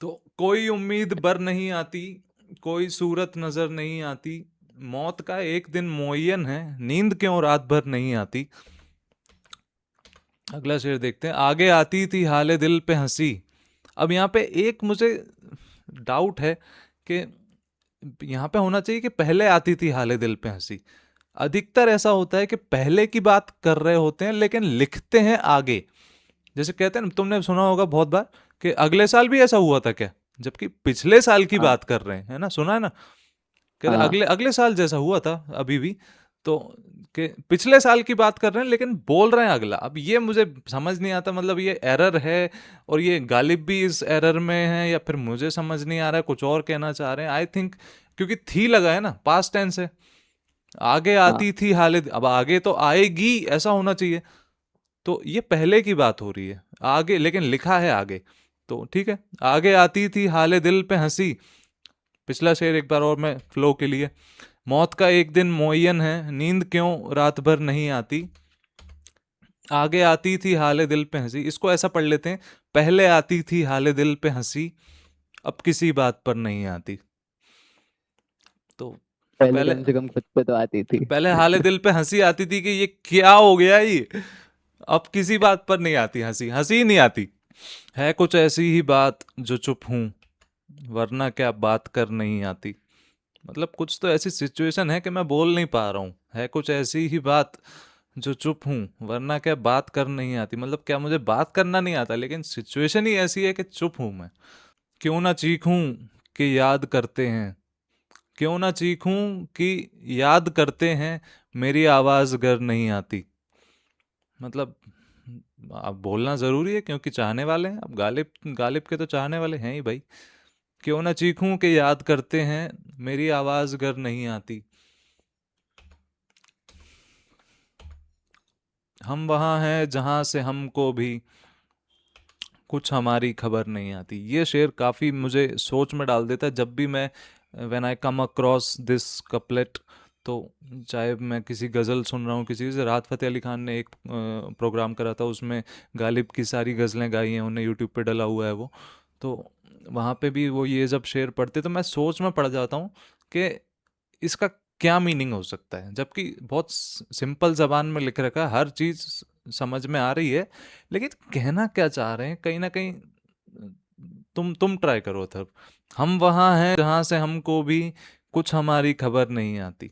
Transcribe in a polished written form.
तो कोई उम्मीद बर नहीं आती, कोई सूरत नजर नहीं आती, मौत का एक दिन मुअय्यन है, नींद क्यों रात भर नहीं आती। अगला शेर देखते हैं। आगे आती थी हाले दिल पे हंसी। अब यहाँ पे एक मुझे डाउट है कि यहाँ पे होना चाहिए कि पहले आती थी हाले दिल पे हंसी। अधिकतर ऐसा होता है कि पहले की बात कर रहे होते हैं लेकिन लिखते हैं आगे। जैसे कहते हैं ना, तुमने सुना होगा बहुत बार कि अगले साल भी ऐसा हुआ था क्या, जबकि पिछले साल की हाँ बात कर रहे हैं, है ना, सुना है ना। कहते हाँ अगले अगले साल जैसा हुआ था अभी भी, तो कि पिछले साल की बात कर रहे हैं लेकिन बोल रहे हैं अगला। अब ये मुझे समझ नहीं आता, मतलब ये एरर है और ये गालिब भी इस एरर में है या फिर मुझे समझ नहीं आ रहा है, कुछ और कहना चाह रहे हैं आई थिंक। क्योंकि थी लगा है ना, पास्ट टेंस है। आगे हाँ आती थी हालिद, अब आगे तो आएगी ऐसा होना चाहिए। तो ये पहले की बात हो रही है, आगे लेकिन लिखा है आगे। तो ठीक है, आगे आती थी हाले दिल पे हंसी। पिछला शेर एक बार और मैं फ्लो के लिए। मौत का एक दिन मुअय्यन है, नींद क्यों रात भर नहीं आती। आगे आती थी हाले दिल पे हंसी, इसको ऐसा पढ़ लेते हैं। पहले आती थी हाले दिल पे हंसी, अब किसी बात पर नहीं आती। तो पहले पहले कम से कम खुद पे तो आती थी। पहले हाले दिल पे हंसी आती थी कि ये क्या हो गया ये। अब किसी बात पर नहीं आती हंसी, हंसी ही नहीं आती। है कुछ ऐसी ही बात जो चुप हूं, वरना क्या बात कर नहीं आती। मतलब कुछ तो ऐसी सिचुएशन है कि मैं बोल नहीं पा रहा हूँ, है कुछ ऐसी ही बात जो चुप हूँ, वरना क्या बात कर नहीं आती। मतलब क्या मुझे बात करना नहीं आता लेकिन सिचुएशन ही ऐसी है कि चुप हूँ मैं। क्यों ना चीखूं कि याद करते हैं, क्यों ना चीखूं कि याद करते हैं, मेरी आवाज गर नहीं आती। मतलब अब बोलना जरूरी है क्योंकि चाहने वाले हैं, अब गालिब गालिब के तो चाहने वाले हैं ही भाई। क्यों ना चीखूं कि याद करते हैं, मेरी आवाज गर नहीं आती। हम वहाँ हैं जहाँ से हमको भी कुछ हमारी खबर नहीं आती। ये शेर काफ़ी मुझे सोच में डाल देता है जब भी मैं when I come across this couplet. तो चाहे मैं किसी गज़ल सुन रहा हूँ, किसी से, राहत फ़तेह अली खान ने एक प्रोग्राम करा था, उसमें गालिब की सारी गज़लें गाई हैं, उन्हें यूट्यूब पे डला हुआ है वो। तो वहाँ पे भी वो ये जब शेर पढ़ते तो मैं सोच में पड़ जाता हूँ कि इसका क्या मीनिंग हो सकता है, जबकि बहुत सिंपल जबान में लिख रखा है, हर चीज समझ में आ रही है, लेकिन कहना क्या चाह रहे हैं कहीं ना कहीं। तुम ट्राई करो तब। हम वहां हैं जहां से हमको भी कुछ हमारी खबर नहीं आती।